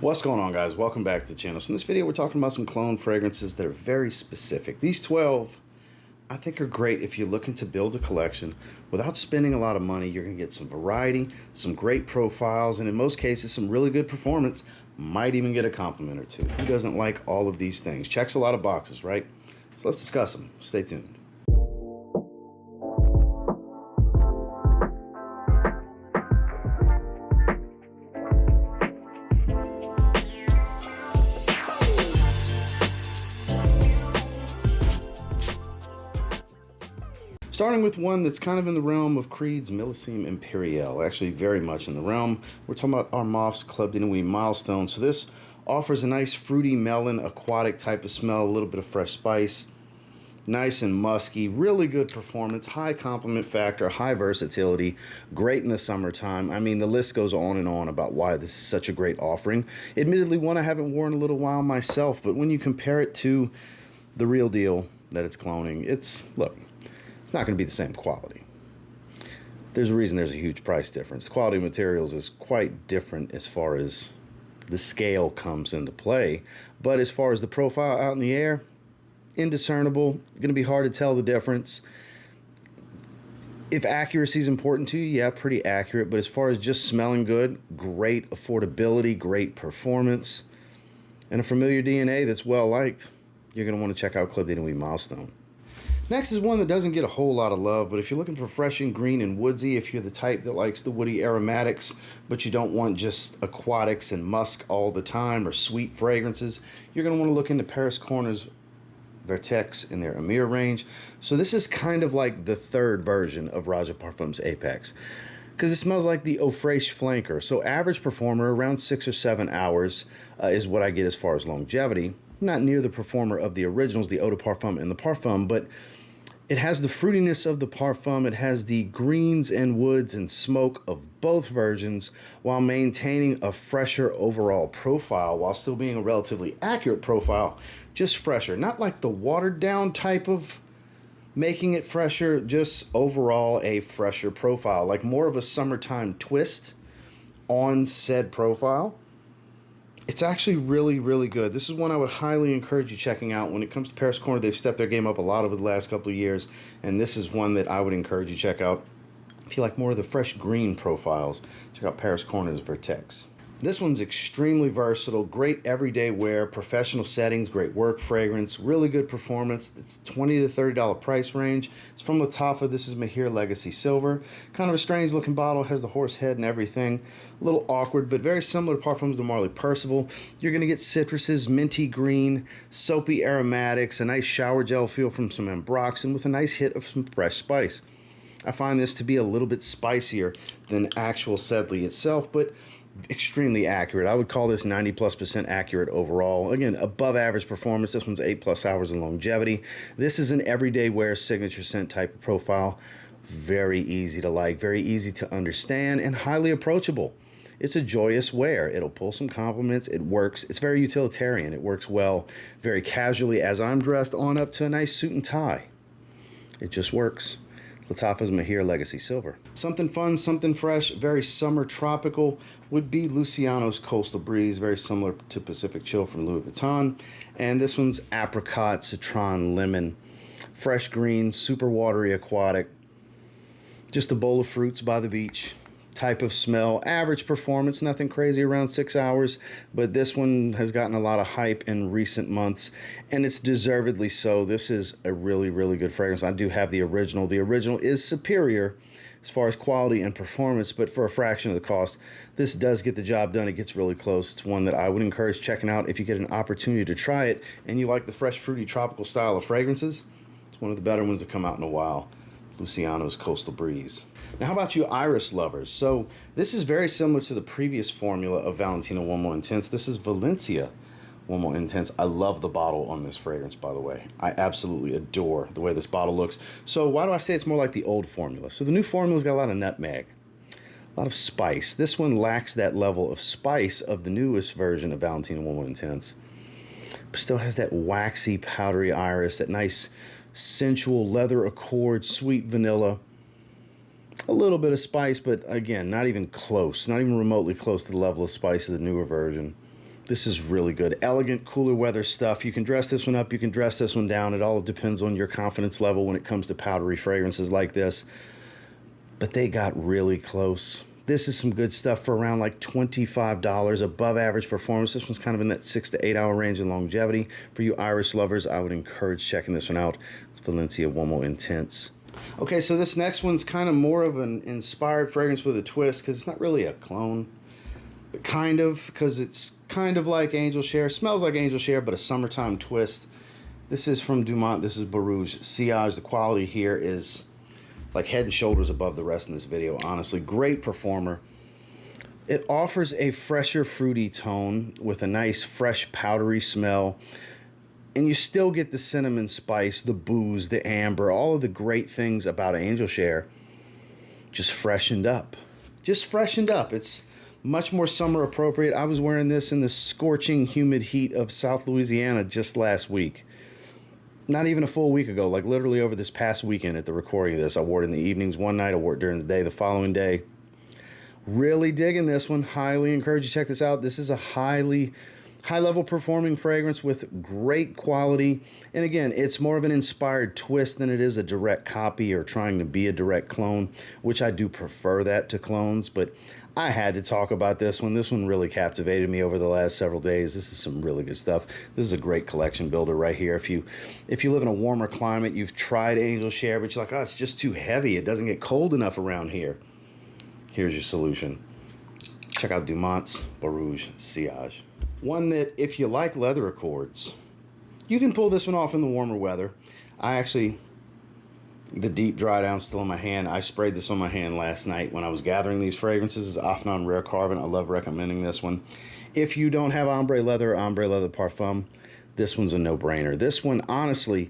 What's going on, guys? Welcome back to the channel. So in this video we're talking about some cologne fragrances that are very specific. These 12 I think are great if you're looking to build a collection without spending a lot of money. You're going to get some variety, some great profiles, and in most cases some really good performance. Might even get a compliment or two. Who doesn't like all of these things? Checks a lot of boxes, right? So let's discuss them. Stay tuned. Starting with one that's kind of in the realm of Creed's Millésime Impérial, actually very much in the realm. We're talking about Armaf's Club de Nuit Milestone. So this offers a nice fruity melon, aquatic type of smell, a little bit of fresh spice, nice and musky, really good performance, high compliment factor, high versatility, great in the summertime. I mean, the list goes on and on about why this is such a great offering. Admittedly, one I haven't worn in a little while myself, but when you compare it to the real deal that it's cloning, look, it's not going to be the same quality. There's a reason there's a huge price difference. Quality of materials is quite different as far as the scale comes into play. But as far as the profile out in the air, indiscernible. It's going to be hard to tell the difference. If accuracy is important to you, yeah, pretty accurate. But as far as just smelling good, great affordability, great performance, and a familiar DNA that's well liked, you're going to want to check out Club de Nuit Milestone. Next is one that doesn't get a whole lot of love, but if you're looking for fresh and green and woodsy, if you're the type that likes the woody aromatics, but you don't want just aquatics and musk all the time or sweet fragrances, you're going to want to look into Paris Corner's Vertex in their Emir range. So this is kind of like the third version of Raja Parfum's Apex, because it smells like the Eau Fraiche flanker. So average performer, around 6 or 7 hours is what I get as far as longevity. Not near the performer of the originals, the Eau de Parfum and the Parfum, but it has the fruitiness of the Parfum. It has the greens and woods and smoke of both versions while maintaining a fresher overall profile while still being a relatively accurate profile, just fresher. Not like the watered down type of making it fresher, just overall a fresher profile, like more of a summertime twist on said profile. It's actually really, really good. This is one I would highly encourage you checking out. When it comes to Paris Corner, they've stepped their game up a lot over the last couple of years, and this is one that I would encourage you check out. If you like more of the fresh green profiles, check out Paris Corner's Vertex. This one's extremely versatile, great everyday wear, professional settings, great work fragrance, really good performance. It's $20 to $30 price range. It's from Lattafa. This is Maahir Legacy Silver. Kind of a strange looking bottle, has the horse head and everything. A little awkward, but very similar to Parfums de Marly Percival. You're going to get citruses, minty green, soapy aromatics, a nice shower gel feel from some ambroxan with a nice hit of some fresh spice. I find this to be a little bit spicier than actual Sedley itself, but extremely accurate. I would call this 90+% accurate overall. Again, above average performance. This one's 8+ hours in longevity. This is an everyday wear signature scent type of profile. Very easy to like, very easy to understand, and highly approachable. It's a joyous wear. It'll pull some compliments. It works. It's very utilitarian. It works well, very casually as I'm dressed, on up to a nice suit and tie. It just works. Lattafa's Maahir Legacy Silver. Something fun, something fresh, very summer tropical would be Luciano's Coastal Breeze, very similar to Pacific Chill from Louis Vuitton. And this one's apricot, citron, lemon, fresh green, super watery aquatic. Just a bowl of fruits by the beach type of smell. Average performance, nothing crazy, around 6 hours, but this one has gotten a lot of hype in recent months, and it's deservedly so. This is a really, really good fragrance. I do have the original. The original is superior as far as quality and performance, but for a fraction of the cost, this does get the job done. It gets really close. It's one that I would encourage checking out if you get an opportunity to try it and you like the fresh, fruity, tropical style of fragrances. It's one of the better ones to come out in a while. Luciano's Coastal Breeze. Now, how about you iris lovers? So this is very similar to the previous formula of Valentino Uomo Intense. This is Valencia Uomo Intense. I love the bottle on this fragrance, by the way. I absolutely adore the way this bottle looks. So why do I say it's more like the old formula? So the new formula's got a lot of nutmeg, a lot of spice. This one lacks that level of spice of the newest version of Valentino Uomo Intense, but still has that waxy, powdery iris, that nice sensual leather accord, sweet vanilla, a little bit of spice, but again, not even close, not even remotely close to the level of spice of the newer version. This is really good. Elegant, cooler weather stuff. You can dress this one up, you can dress this one down. It all depends on your confidence level when it comes to powdery fragrances like this. But they got really close. This is some good stuff for around like $25, above average performance. This one's kind of in that 6 to 8 hour range in longevity. For you iris lovers, I would encourage checking this one out. It's Valencia Uomo Intense. Okay, so this next one's kind of more of an inspired fragrance with a twist, because it's not really a clone. But kind of, because it's kind of like Angel Share. Smells like Angel Share, but a summertime twist. This is from Dumont. This is Borouj. Silage. The quality here is like head and shoulders above the rest in this video. Honestly, great performer. It offers a fresher, fruity tone with a nice, fresh, powdery smell. And you still get the cinnamon spice, the booze, the amber, all of the great things about Angel Share. Just freshened up. Just freshened up. It's much more summer appropriate. I was wearing this in the scorching, humid heat of South Louisiana just last week. Not even a full week ago, like literally over this past weekend at the recording of this. I wore it in the evenings one night, I wore it during the day the following day. Really digging this one. Highly encourage you to check this out. This is a high-level performing fragrance with great quality. And again, it's more of an inspired twist than it is a direct copy or trying to be a direct clone, which I do prefer that to clones, but I had to talk about this one. This one really captivated me over the last several days. This is some really good stuff. This is a great collection builder right here. If you live in a warmer climate, you've tried Angel Share, but you're like, oh, it's just too heavy. It doesn't get cold enough around here. Here's your solution. Check out Dumont's Borouj Silage. One that, if you like leather accords, you can pull this one off in the warmer weather. The deep dry down still in my hand. I sprayed this on my hand last night when I was gathering these fragrances. This is Afnan Rare Carbon. I love recommending this one. If you don't have Ombre Leather Parfum, this one's a no-brainer. This one, honestly,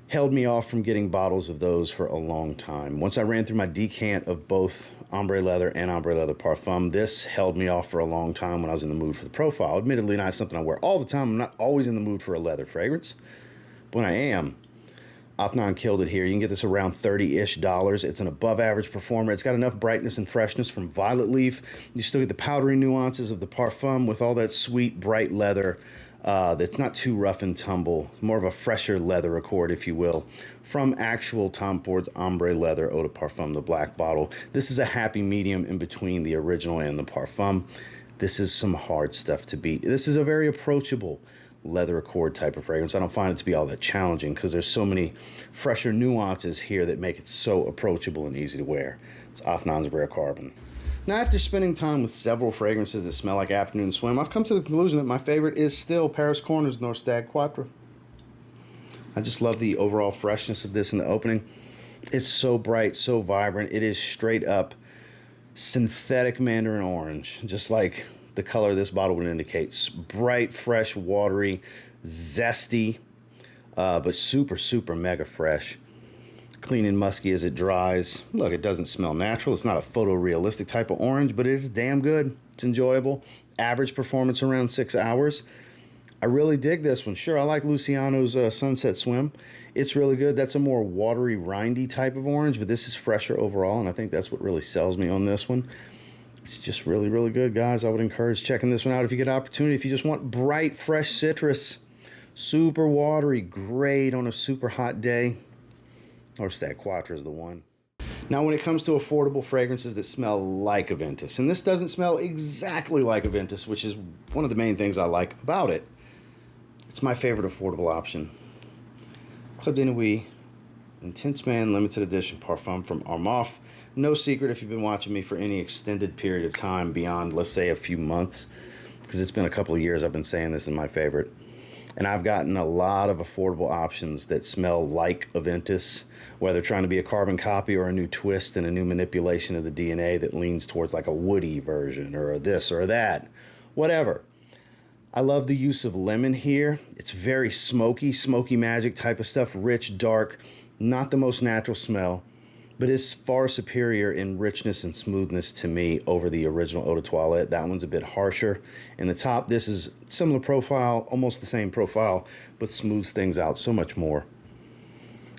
held me off from getting bottles of those for a long time. Once I ran through my decant of both Ombre Leather and Ombre Leather Parfum, this held me off for a long time when I was in the mood for the profile. Admittedly, not something I wear all the time. I'm not always in the mood for a leather fragrance. But when I am, Afnan killed it here. You can get this around $30-ish. It's an above average performer. It's got enough brightness and freshness from violet leaf. You still get the powdery nuances of the Parfum with all that sweet, bright leather that's not too rough and tumble. More of a fresher leather accord, if you will, from actual Tom Ford's Ombre Leather Eau de Parfum, the black bottle. This is a happy medium in between the original and the Parfum. This is some hard stuff to beat. This is a very approachable leather accord type of fragrance. I don't find it to be all that challenging because there's so many fresher nuances here that make it so approachable and easy to wear. It's Afnan's Rare Carbon. Now, after spending time with several fragrances that smell like afternoon swim, I've come to the conclusion that my favorite is still Paris Corner's Stag Quatre. I just love the overall freshness of this in the opening. It's so bright, so vibrant. It is straight up synthetic mandarin orange, just like the color this bottle would indicate. Bright, fresh, watery, zesty, but super, super mega fresh. Clean and musky as it dries. Look, it doesn't smell natural. It's not a photorealistic type of orange, but it's damn good. It's enjoyable. Average performance around 6 hours. I really dig this one. Sure, I like Luciano's Sunset Swim. It's really good. That's a more watery, rindy type of orange, but this is fresher overall, and I think that's what really sells me on this one. It's just really, really good, guys. I would encourage checking this one out if you get an opportunity. If you just want bright, fresh citrus, super watery, great on a super hot day, Stag Quatre is the one. Now, when it comes to affordable fragrances that smell like Aventus, and this doesn't smell exactly like Aventus, which is one of the main things I like about it, it's my favorite affordable option. Club de Nuit Intense Man Limited Edition Parfum from Armaf. No secret if you've been watching me for any extended period of time beyond, let's say, a few months, because it's been a couple of years I've been saying this is my favorite. And I've gotten a lot of affordable options that smell like Aventus, whether trying to be a carbon copy or a new twist and a new manipulation of the DNA that leans towards like a woody version or a this or that, whatever. I love the use of lemon here. It's very smoky magic type of stuff, rich, dark, not the most natural smell, but is far superior in richness and smoothness to me over the original Eau de Toilette. That one's a bit harsher. In the top, this is similar profile, almost the same profile, but smooths things out so much more.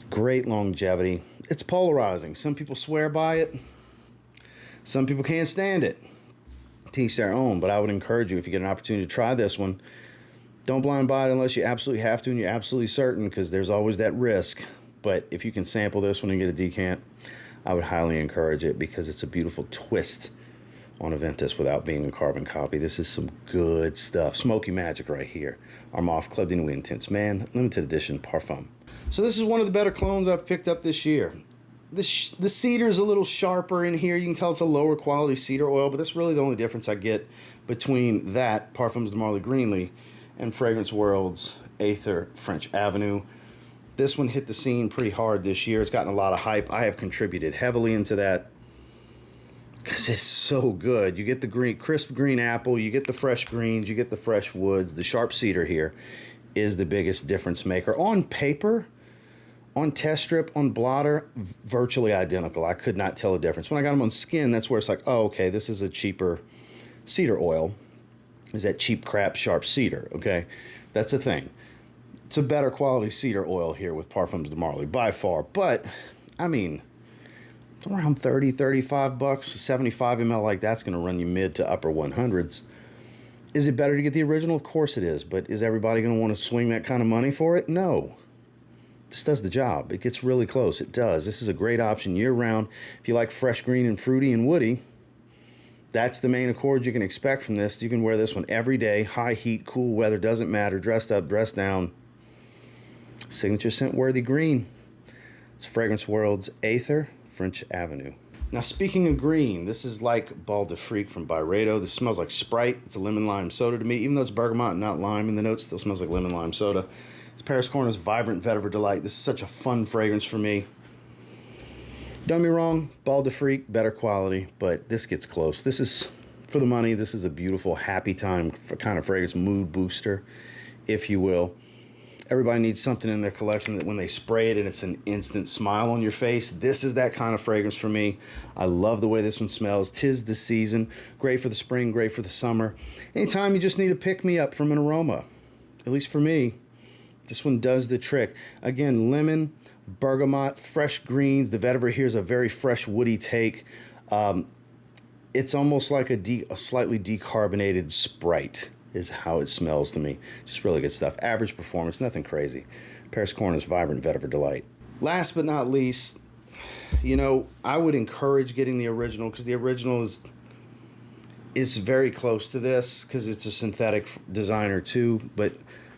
Great longevity. It's polarizing. Some people swear by it. Some people can't stand it. to each their own, but I would encourage you, if you get an opportunity to try this one, don't blind buy it unless you absolutely have to and you're absolutely certain, because there's always that risk. But if you can sample this one and get a decant, I would highly encourage it, because it's a beautiful twist on a Ventus without being a carbon copy. This is some good stuff. Smoky magic right here. Armaf Club de Nuit Intense Man, limited edition Parfum. So this is one of the better clones I've picked up this year. The cedar is a little sharper in here. You can tell it's a lower quality cedar oil, but that's really the only difference I get between that, Parfums de Marly Greenly, and Fragrance World's Aether French Avenue. This one hit the scene pretty hard this year. It's gotten a lot of hype. I have contributed heavily into that because it's so good. You get the green, crisp green apple, you get the fresh greens, you get the fresh woods. The sharp cedar here is the biggest difference maker. On paper, on test strip, on blotter, virtually identical. I could not tell a difference. When I got them on skin, that's where it's like, oh, okay, this is a cheaper cedar oil. Is that cheap crap sharp cedar, okay? That's a thing. It's a better quality cedar oil here with Parfums de Marly by far. But, I mean, around 30, 35 bucks, 75 ml like that's going to run you mid to upper 100s. Is it better to get the original? Of course it is. But is everybody going to want to swing that kind of money for it? No. This does the job. It gets really close. It does. This is a great option year-round. If you like fresh green and fruity and woody, that's the main accord you can expect from this. You can wear this one every day. High heat, cool weather, doesn't matter. Dressed up, dressed down. Signature scent-worthy green. It's Fragrance World's Aether French Avenue. Now, speaking of green, this is like Bal de Freak from Byredo. This smells like Sprite. It's a lemon lime soda to me. Even though it's bergamot and not lime in the notes, still smells like lemon lime soda. It's Paris Corner's Vibrant Vetiver Delight. This is such a fun fragrance for me. Don't get me wrong, Bal de Freak, better quality, but this gets close. This is, for the money, this is a beautiful, happy time kind of fragrance, mood booster, if you will. Everybody needs something in their collection that when they spray it and it's an instant smile on your face. This is that kind of fragrance for me. I love the way this one smells. 'Tis the season. Great for the spring, great for the summer. Anytime you just need to pick me up from an aroma, at least for me, this one does the trick. Again, lemon, bergamot, fresh greens. The vetiver here is a very fresh, woody take. It's almost like a slightly decarbonated Sprite is how it smells to me. Just really good stuff. Average performance, nothing crazy. Paris Corner's Vibrant Vetiver Delight. Last but not least, you know, I would encourage getting the original, because the original is very close to this, because it's a synthetic designer too. But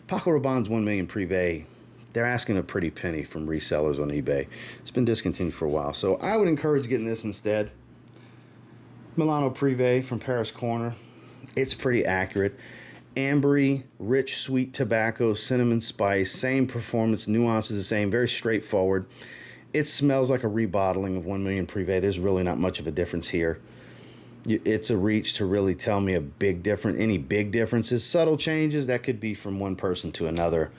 Paco Rabanne's 1 million Prive, they're asking a pretty penny from resellers on eBay. It's been discontinued for a while, so I would encourage getting this instead. Milano Prive from Paris Corner. It's pretty accurate. Ambery, rich, sweet tobacco, cinnamon spice, same performance, nuances the same, very straightforward. It smells like a rebottling of 1 million Prive. There's really not much of a difference here. It's a reach to really tell me a big difference. Any big differences, subtle changes, that could be from one person to another.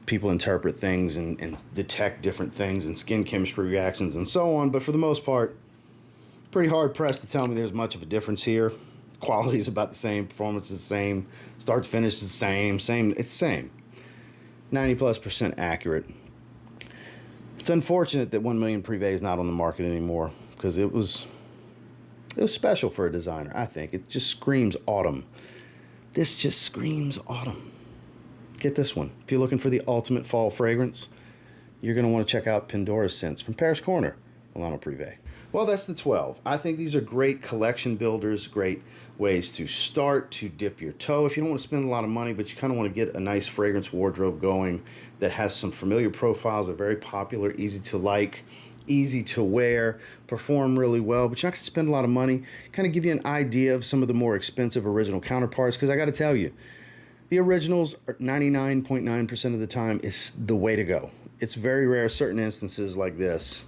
People interpret things and detect different things and skin chemistry reactions and so on. But for the most part, pretty hard pressed to tell me there's much of a difference here. Quality is about the same, performance is the same, start to finish is the same, it's the same. 90+% accurate. It's unfortunate that 1 million Prive is not on the market anymore, because it was special for a designer, I think. It just screams autumn. This just screams autumn. Get this one. If you're looking for the ultimate fall fragrance, you're going to want to check out Pendora's Scents from Paris Corner, Milano Prive. Well, that's the 12. I think these are great collection builders, great ways to start, to dip your toe. If you don't want to spend a lot of money, but you kind of want to get a nice fragrance wardrobe going that has some familiar profiles, are very popular, easy to like, easy to wear, perform really well, but you're not going to spend a lot of money, kind of give you an idea of some of the more expensive original counterparts, because I got to tell you, the originals, 99.9% of the time, is the way to go. It's very rare, certain instances like this,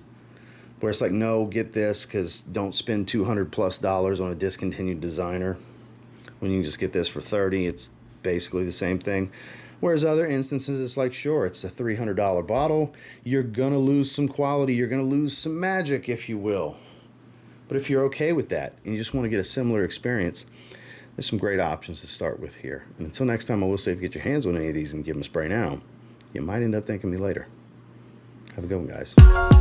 where it's like, no, get this, because don't spend $200+ on a discontinued designer. When you can just get this for $30, it's basically the same thing. Whereas other instances, it's like, sure, it's a $300 bottle. You're going to lose some quality. You're going to lose some magic, if you will. But if you're okay with that, and you just want to get a similar experience, there's some great options to start with here. And until next time, I will say, if you get your hands on any of these and give them a spray now, you might end up thanking me later. Have a good one, guys.